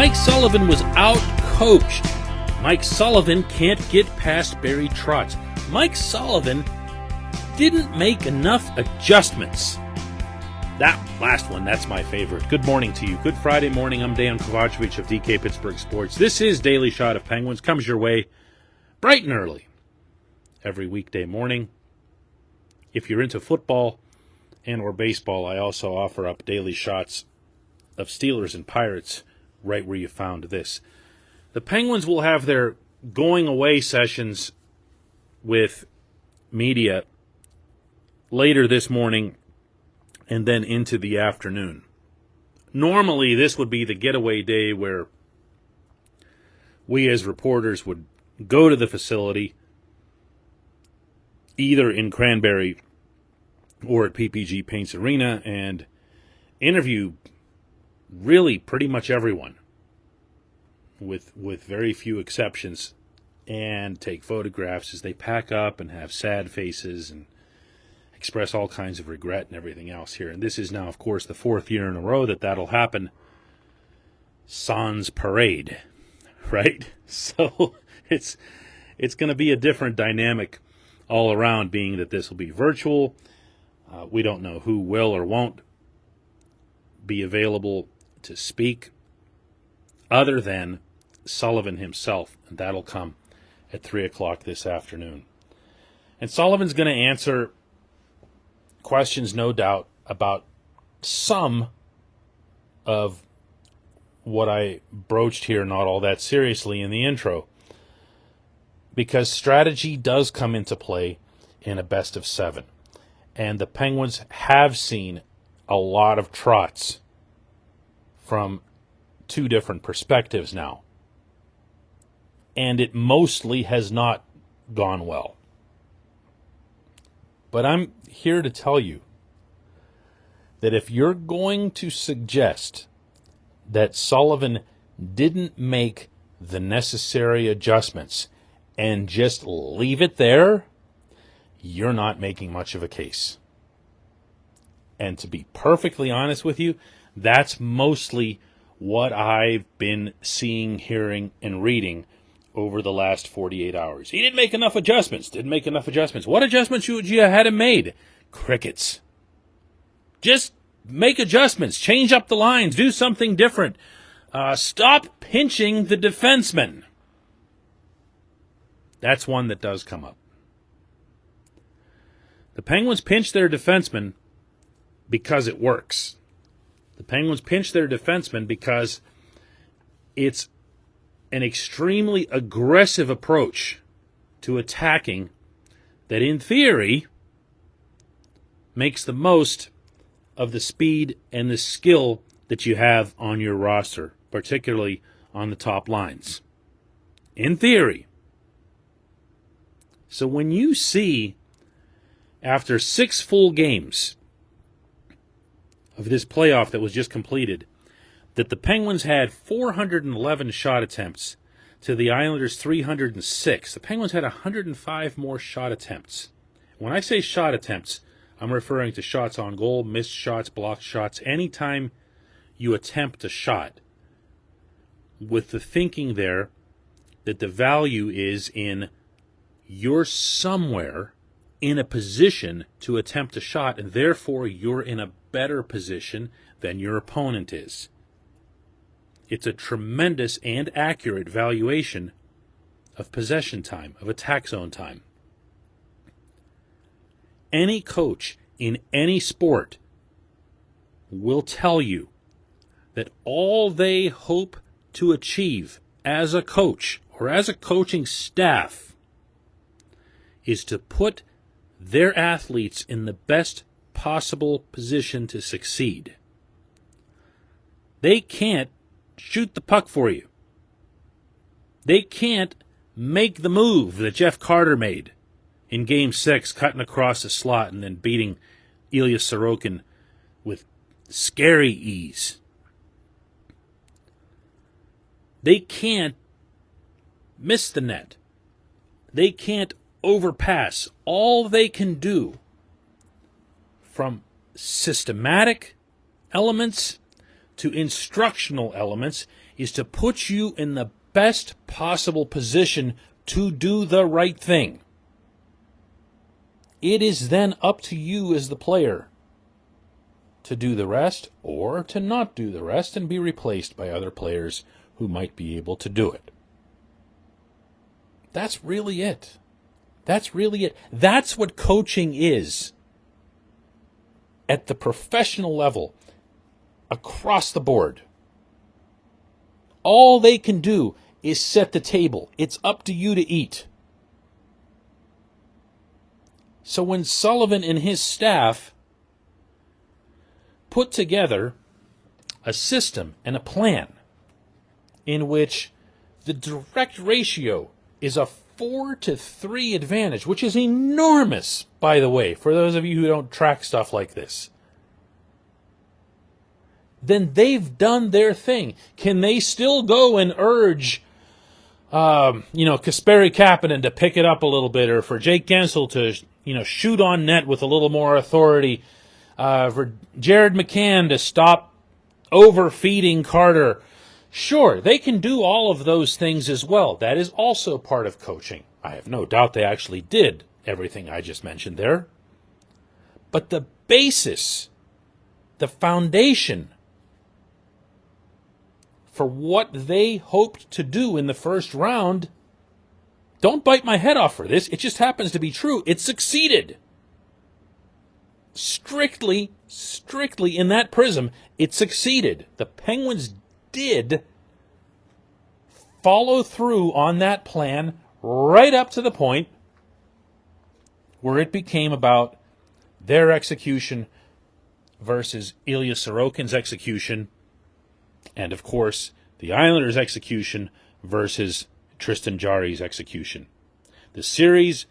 Mike Sullivan was out-coached. Mike Sullivan can't get past Barry Trotz. Mike Sullivan didn't make enough adjustments. That last one, that's my favorite. Good morning to you. Good Friday morning. I'm Dan Kovacevic of DK Pittsburgh Sports. This is Daily Shot of Penguins. Comes your way bright and early every weekday morning. If you're into football and or baseball, I also offer up daily shots of Steelers and Pirates right where you found this. The Penguins will have their going away sessions with media later this morning and then into the afternoon. Normally, this would be the getaway day where we as reporters would go to the facility, either in Cranberry or at PPG Paints Arena, and interview really pretty much everyone, with very few exceptions, and take photographs as they pack up and have sad faces and express all kinds of regret and everything else here. And this is now, of course, the fourth year in a row that that'll happen. Sans parade, right? So it's going to be a different dynamic all around, being that this will be virtual. We don't know who will or won't be available to speak other than Sullivan himself, and that'll come at 3 o'clock this afternoon. And Sullivan's going to answer questions, no doubt, about some of what I broached here, not all that seriously, in the intro, because strategy does come into play in a best of seven. And the Penguins have seen a lot of Trotz from two different perspectives now. And it mostly has not gone well. But I'm here to tell you that if you're going to suggest that Sullivan didn't make the necessary adjustments and just leave it there, you're not making much of a case. And to be perfectly honest with you, that's mostly what I've been seeing, hearing, and reading over the last 48 hours. He didn't make enough adjustments. What adjustments would you have had him made? Crickets. Just make adjustments. Change up the lines. Do something different. Stop pinching the defenseman. That's one that does come up. The Penguins pinch their defenseman because it works. The Penguins pinch their defenseman because it's an extremely aggressive approach to attacking that, in theory, makes the most of the speed and the skill that you have on your roster, particularly on the top lines. In theory. So when you see, after 6 full games of this playoff that was just completed, that the Penguins had 411 shot attempts to the Islanders' 306. The Penguins had 105 more shot attempts. When I say shot attempts, I'm referring to shots on goal, missed shots, blocked shots. Anytime you attempt a shot, with the thinking there that the value is in you're somewhere in a position to attempt a shot, and therefore you're in a better position than your opponent is. It's a tremendous and accurate valuation of possession time, of attack zone time. Any coach in any sport will tell you that all they hope to achieve as a coach or as a coaching staff is to put their athletes in the best possible position to succeed. They can't shoot the puck for you. They can't make the move that Jeff Carter made in Game 6, cutting across the slot and then beating Ilya Sorokin with scary ease. They can't miss the net. They can't overpass. All they can do, from systematic elements to instructional elements, is to put you in the best possible position to do the right thing. It is then up to you as the player to do the rest or to not do the rest and be replaced by other players who might be able to do it. That's really it. That's really it. That's what coaching is at the professional level, across the board. All they can do is set the table. It's up to you to eat. So when Sullivan and his staff put together a system and a plan in which the direct ratio is a 4-3 advantage, which is enormous, by the way, for those of you who don't track stuff like this, then they've done their thing. Can they still go and urge, Kasperi Kapanen to pick it up a little bit, or for Jake Gensel to, shoot on net with a little more authority, for Jared McCann to stop overfeeding Carter? Sure, they can do all of those things as well. That is also part of coaching. I have no doubt they actually did everything I just mentioned there. But the basis, the foundation for what they hoped to do in the first round, don't bite my head off for this, it just happens to be true. It succeeded. Strictly in that prism, it succeeded. The Penguins did follow through on that plan right up to the point where it became about their execution versus Ilya Sorokin's execution, and of course the Islanders' execution versus Tristan Jarry's execution. The series,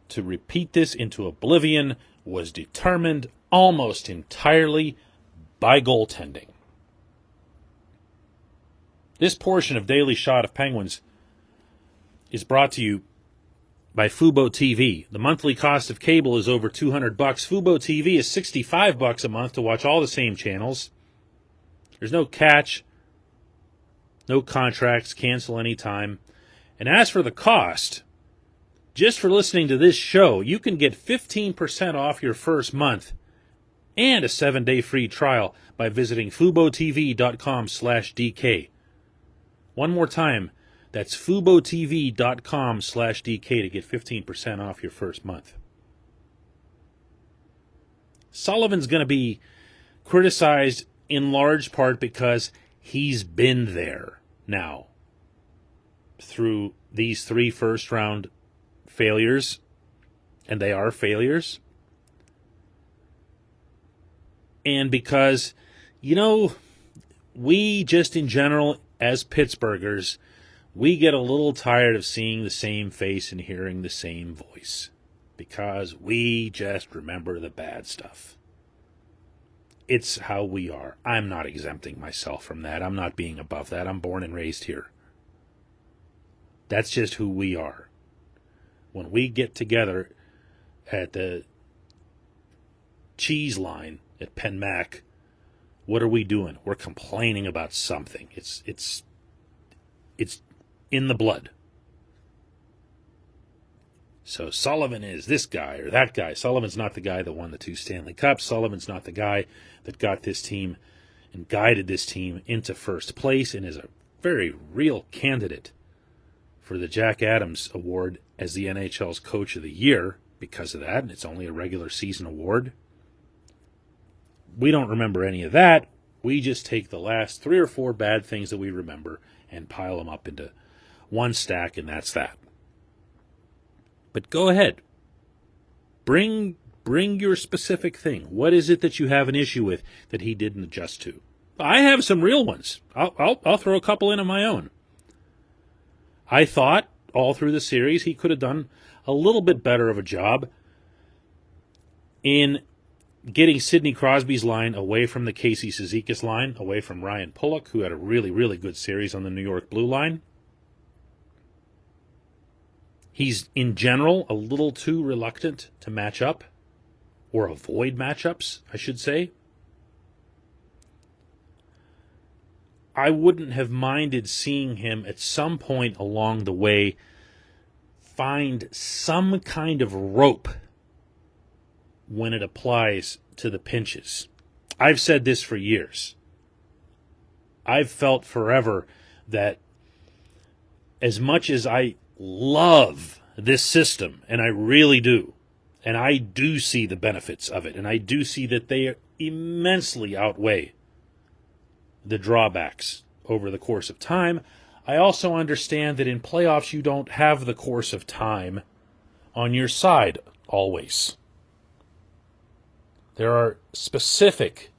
to repeat this into oblivion, was determined almost entirely by goaltending. This portion of Daily Shot of Penguins is brought to you by Fubo TV. The monthly cost of cable is over $200. Fubo TV is $65 a month to watch all the same channels. There's no catch, no contracts, cancel anytime. And as for the cost, just for listening to this show, you can get 15% off your first month and a 7-day free trial by visiting FuboTV.com/DK. One more time, that's FuboTV.com/DK to get 15% off your first month. Sullivan's going to be criticized in large part because he's been there now through these 3 first-round failures, and they are failures. And because, we just in general, as Pittsburghers, we get a little tired of seeing the same face and hearing the same voice because we just remember the bad stuff. It's how we are. I'm not exempting myself from that. I'm not being above that. I'm born and raised here. That's just who we are. When we get together at the cheese line at Penn Mac, what are we doing? We're complaining about something. It's in the blood. So Sullivan is this guy or that guy. Sullivan's not the guy that won the 2 Stanley Cups. Sullivan's not the guy that got this team and guided this team into first place and is a very real candidate for the Jack Adams Award as the NHL's Coach of the Year because of that, and it's only a regular season award. We don't remember any of that. We just take the last 3 or 4 bad things that we remember and pile them up into one stack, and that's that. But go ahead. Bring your specific thing. What is it that you have an issue with that he didn't adjust to? I have some real ones. I'll throw a couple in of my own. I thought all through the series he could have done a little bit better of a job in getting Sidney Crosby's line away from the Casey Cizikas line, away from Ryan Pulock, who had a really, really good series on the New York Blue line. He's, in general, a little too reluctant to match up, or avoid matchups, I should say. I wouldn't have minded seeing him at some point along the way find some kind of rope when it applies to the pinches. I've said this for years. I've felt forever that as much as I love this system, and I really do, and I do see the benefits of it, and I do see that they immensely outweigh the drawbacks over the course of time, I also understand that in playoffs you don't have the course of time on your side always. There are specific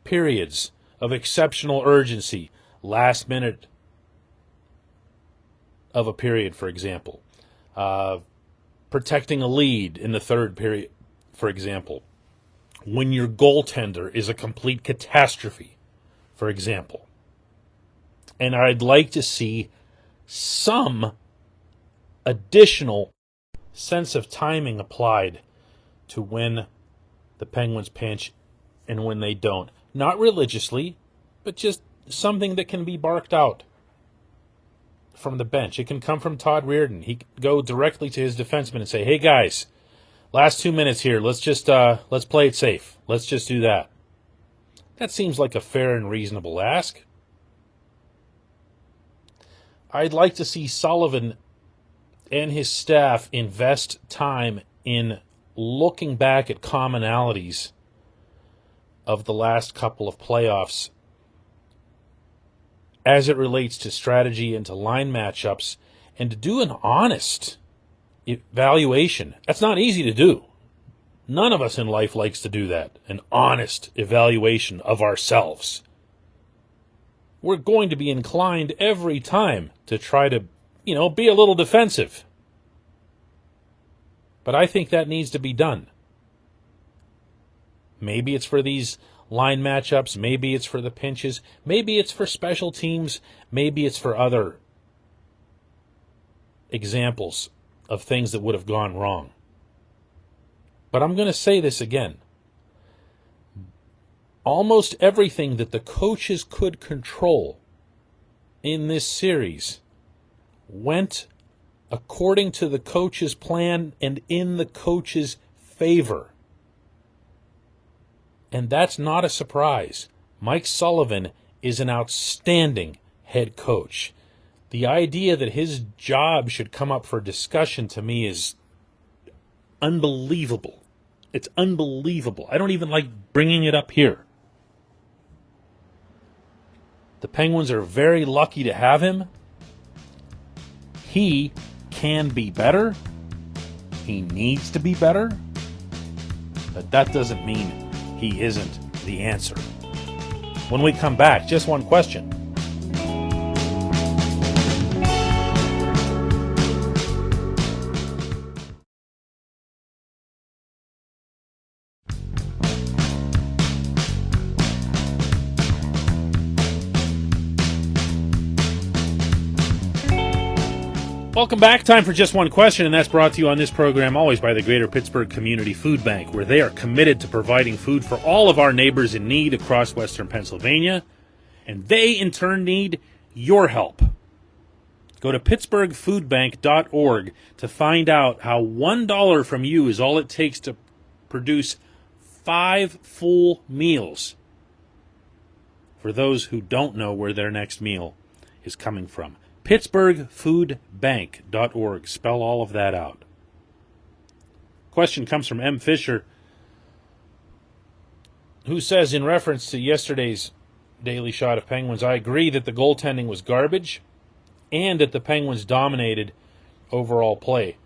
periods of exceptional urgency, last minute of a period, for example. Protecting a lead in the third period, for example. When your goaltender is a complete catastrophe, for example. And I'd like to see some additional sense of timing applied to when the Penguins pinch and when they don't. Not religiously, but just something that can be barked out from the bench. It can come from Todd Reardon. He can go directly to his defenseman and say, hey guys, last 2 minutes here, let's play it safe. Let's just do that. That seems like a fair and reasonable ask. I'd like to see Sullivan and his staff invest time in looking back at commonalities of the last couple of playoffs as it relates to strategy and to line matchups, and to do an honest evaluation. That's not easy to do. None of us in life likes to do that, an honest evaluation of ourselves. We're going to be inclined every time to try to, be a little defensive. But I think that needs to be done. Maybe it's for these line matchups, maybe it's for the pinches, maybe it's for special teams, maybe it's for other examples of things that would have gone wrong. But I'm going to say this again. Almost everything that the coaches could control in this series went according to the coach's plan and in the coach's favor. And that's not a surprise. Mike Sullivan is an outstanding head coach. The idea that his job should come up for discussion to me is unbelievable. It's unbelievable. I don't even like bringing it up here. The Penguins are very lucky to have him. He can be better. He needs to be better. But that doesn't mean he isn't the answer. When we come back, just one question. Welcome back. Time for Just One Question, and that's brought to you on this program always by the Greater Pittsburgh Community Food Bank, where they are committed to providing food for all of our neighbors in need across western Pennsylvania, and they in turn need your help. Go to pittsburghfoodbank.org to find out how $1 from you is all it takes to produce 5 full meals for those who don't know where their next meal is coming from. pittsburghfoodbank.org. Spell all of that out. Question comes from M. Fisher, who says, in reference to yesterday's Daily Shot of Penguins, I agree that the goaltending was garbage and that the Penguins dominated overall play.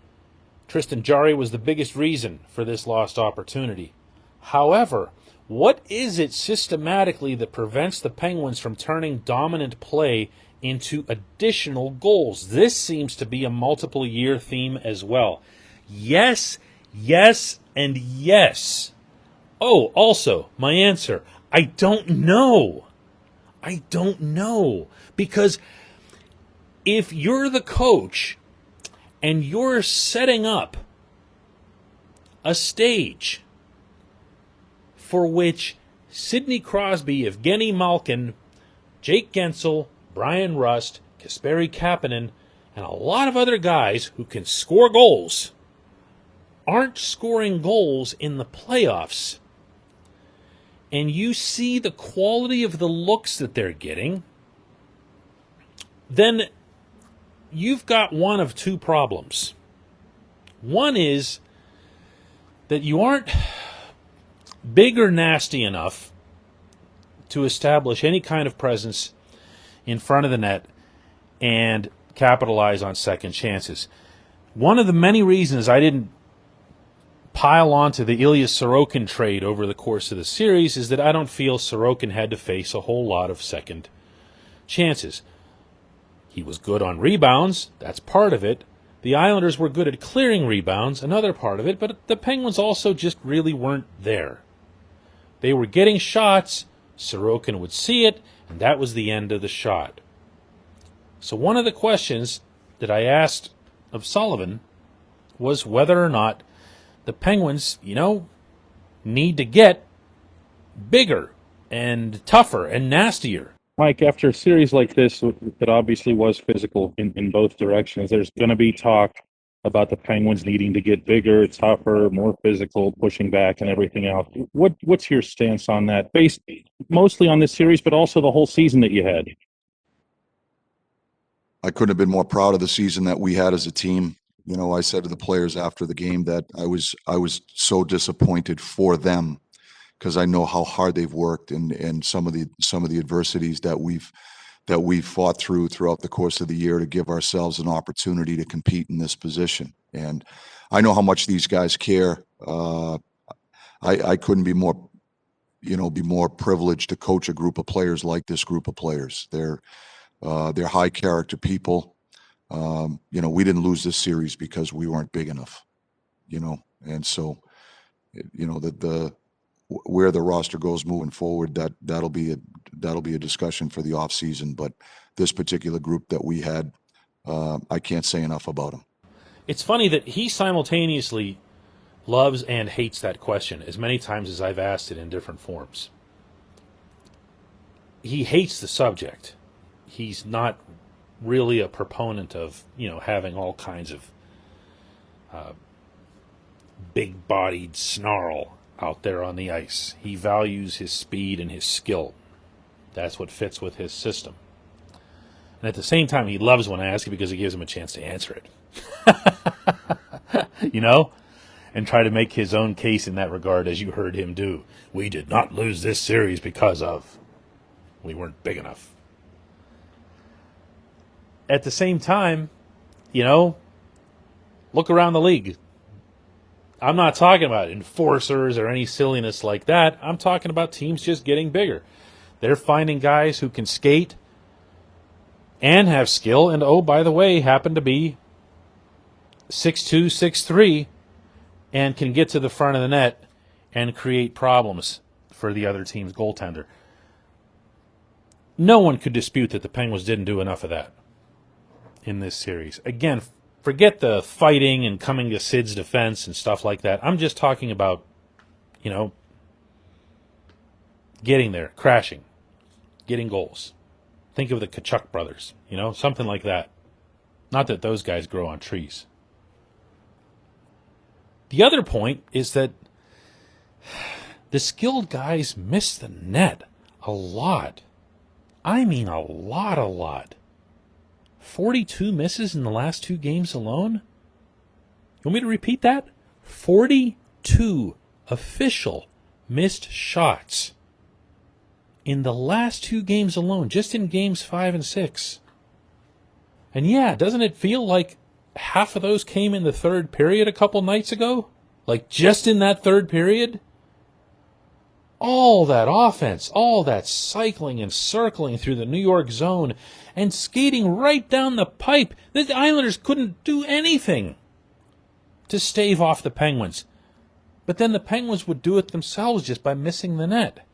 Tristan Jarry was the biggest reason for this lost opportunity. However, what is it systematically that prevents the Penguins from turning dominant play into additional goals? This seems to be a multiple-year theme as well. Yes, yes, and yes. Oh, also, my answer, I don't know. I don't know. Because if you're the coach and you're setting up a stage for which Sidney Crosby, Evgeny Malkin, Jake Gensel, Brian Rust, Kasperi Kapanen, and a lot of other guys who can score goals aren't scoring goals in the playoffs. And you see the quality of the looks that they're getting, then you've got one of two problems. One is that you aren't big or nasty enough to establish any kind of presence in front of the net and capitalize on second chances. One of the many reasons I didn't pile onto the Ilya Sorokin trade over the course of the series is that I don't feel Sorokin had to face a whole lot of second chances. He was good on rebounds, that's part of it. The Islanders were good at clearing rebounds, another part of it, but the Penguins also just really weren't there. They were getting shots, Sorokin would see it, and that was the end of the shot. So one of the questions that I asked of Sullivan was whether or not the Penguins, need to get bigger and tougher and nastier. Mike, after a series like this, that obviously was physical in both directions, there's going to be talk about the Penguins needing to get bigger, tougher, more physical, pushing back and everything else. What's your stance on that, based mostly on this series, but also the whole season that you had? I couldn't have been more proud of the season that we had as a team. I said to the players after the game that I was so disappointed for them, because I know how hard they've worked and some of the adversities that we've fought throughout the course of the year to give ourselves an opportunity to compete in this position. And I know how much these guys care. I couldn't be more privileged to coach a group of players like this group of players. They're high character people. We didn't lose this series because we weren't big enough, and so, where the roster goes moving forward, that'll be a discussion for the off season. But this particular group that we had, I can't say enough about them. It's funny that he simultaneously loves and hates that question as many times as I've asked it in different forms. He hates the subject. He's not really a proponent of, having all kinds of big-bodied snarl out there on the ice. He values his speed and his skill. That's what fits with his system. And at the same time, he loves when I ask it because it gives him a chance to answer it. And try to make his own case in that regard, as you heard him do. We did not lose this series because of we weren't big enough. At the same time, look around the league. I'm not talking about enforcers or any silliness like that. I'm talking about teams just getting bigger. They're finding guys who can skate and have skill, and oh, by the way, happen to be 6'2", 6'3", and can get to the front of the net and create problems for the other team's goaltender. No one could dispute that the Penguins didn't do enough of that in this series. Again, forget the fighting and coming to Sid's defense and stuff like that. I'm just talking about, getting there, crashing, getting goals. Think of the Kachuk brothers, something like that. Not that those guys grow on trees. The other point is that the skilled guys miss the net a lot. I mean a lot. 42 misses in the last 2 games alone? You want me to repeat that? 42 official missed shots in the last 2 games alone, just in games 5 and 6. And yeah, doesn't it feel like half of those came in the third period a couple nights ago? Like just in that third period? All that offense, all that cycling and circling through the New York zone and skating right down the pipe. The Islanders couldn't do anything to stave off the Penguins. But then the Penguins would do it themselves just by missing the net.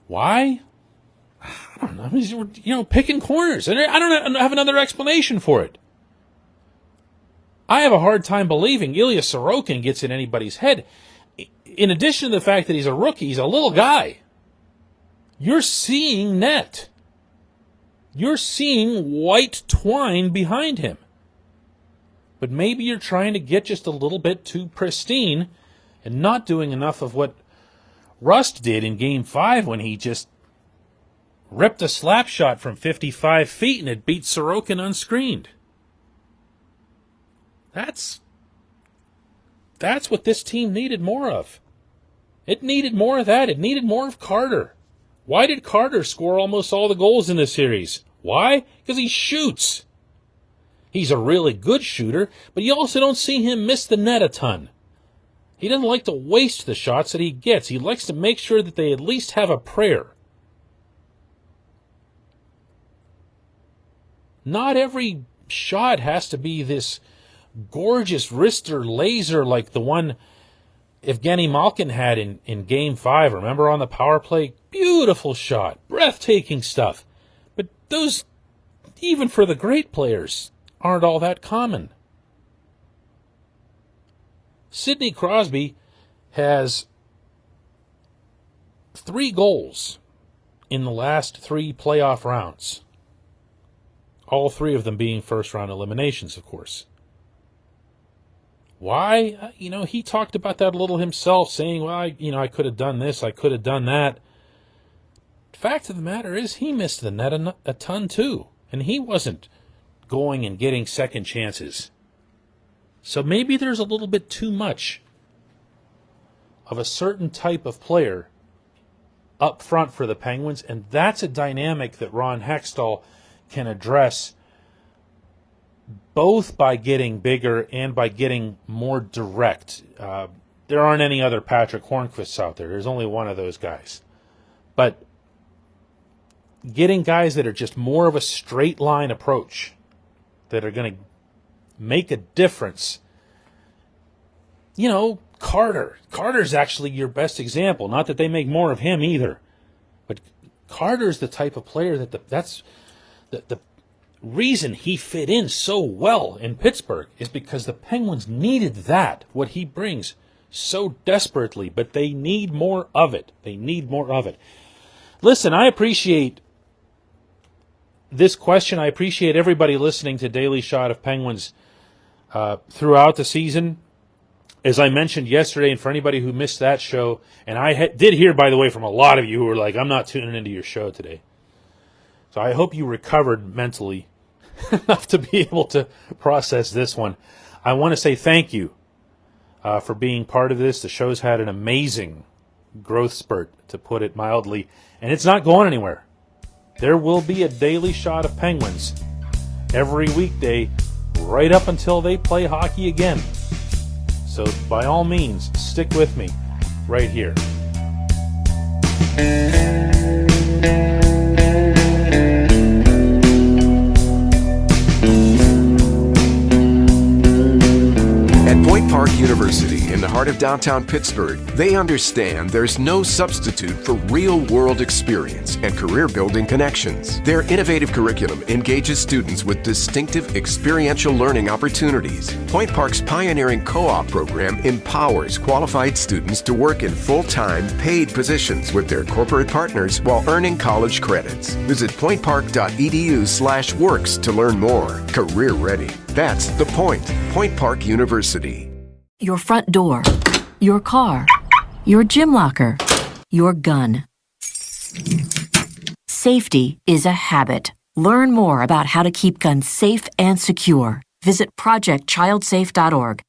Why? I don't know. Picking corners. And I don't have another explanation for it. I have a hard time believing Ilya Sorokin gets in anybody's head. In addition to the fact that he's a rookie, he's a little guy. you're seeing net. You're seeing white twine behind him. But maybe you're trying to get just a little bit too pristine and not doing enough of what Rust did in Game 5 when he just ripped a slap shot from 55 feet and it beat Sorokin unscreened. That's what this team needed more of. It needed more of that. It needed more of Carter. Why did Carter score almost all the goals in this series? Why? Because he shoots. He's a really good shooter, but you also don't see him miss the net a ton. He doesn't like to waste the shots that he gets. He likes to make sure that they at least have a prayer. Not every shot has to be this gorgeous wrister laser like the one Evgeny Malkin had in Game 5. Remember on the power play? Beautiful shot. Breathtaking stuff. But those, even for the great players, aren't all that common. Sidney Crosby has 3 goals in the last 3 playoff rounds. All 3 of them being first-round eliminations, of course. Why? He talked about that a little himself, saying, well, I could have done this, I could have done that. Fact of the matter is, he missed the net a ton too, and he wasn't going and getting second chances. So maybe there's a little bit too much of a certain type of player up front for the Penguins, and that's a dynamic that Ron Hextall can address both by getting bigger and by getting more direct. There aren't any other Patrick Hornqvists out there. There's only one of those guys. But getting guys that are just more of a straight line approach, that are going to make a difference. Carter. Carter's actually your best example. Not that they make more of him either. But Carter's the type of player that's the reason he fit in so well in Pittsburgh is because the Penguins needed that, what he brings, so desperately. But they need more of it. They need more of it. Listen, I appreciate this question. I appreciate everybody listening to Daily Shot of Penguins throughout the season. As I mentioned yesterday, and for anybody who missed that show, and I did hear, by the way, from a lot of you who were like, I'm not tuning into your show today. So I hope you recovered mentally enough to be able to process this one. I want to say thank you for being part of this. The show's had an amazing growth spurt, to put it mildly, and it's not going anywhere. There will be a Daily Shot of Penguins every weekday right up until they play hockey again. So by all means, stick with me right here. At Point Park University, in the heart of downtown Pittsburgh, they understand there's no substitute for real-world experience and career-building connections. Their innovative curriculum engages students with distinctive experiential learning opportunities. Point Park's pioneering co-op program empowers qualified students to work in full-time, paid positions with their corporate partners while earning college credits. Visit pointpark.edu/works to learn more. Career ready. That's the point. Point Park University. Your front door, your car, your gym locker, your gun. Safety is a habit. Learn more about how to keep guns safe and secure. Visit projectchildsafe.org.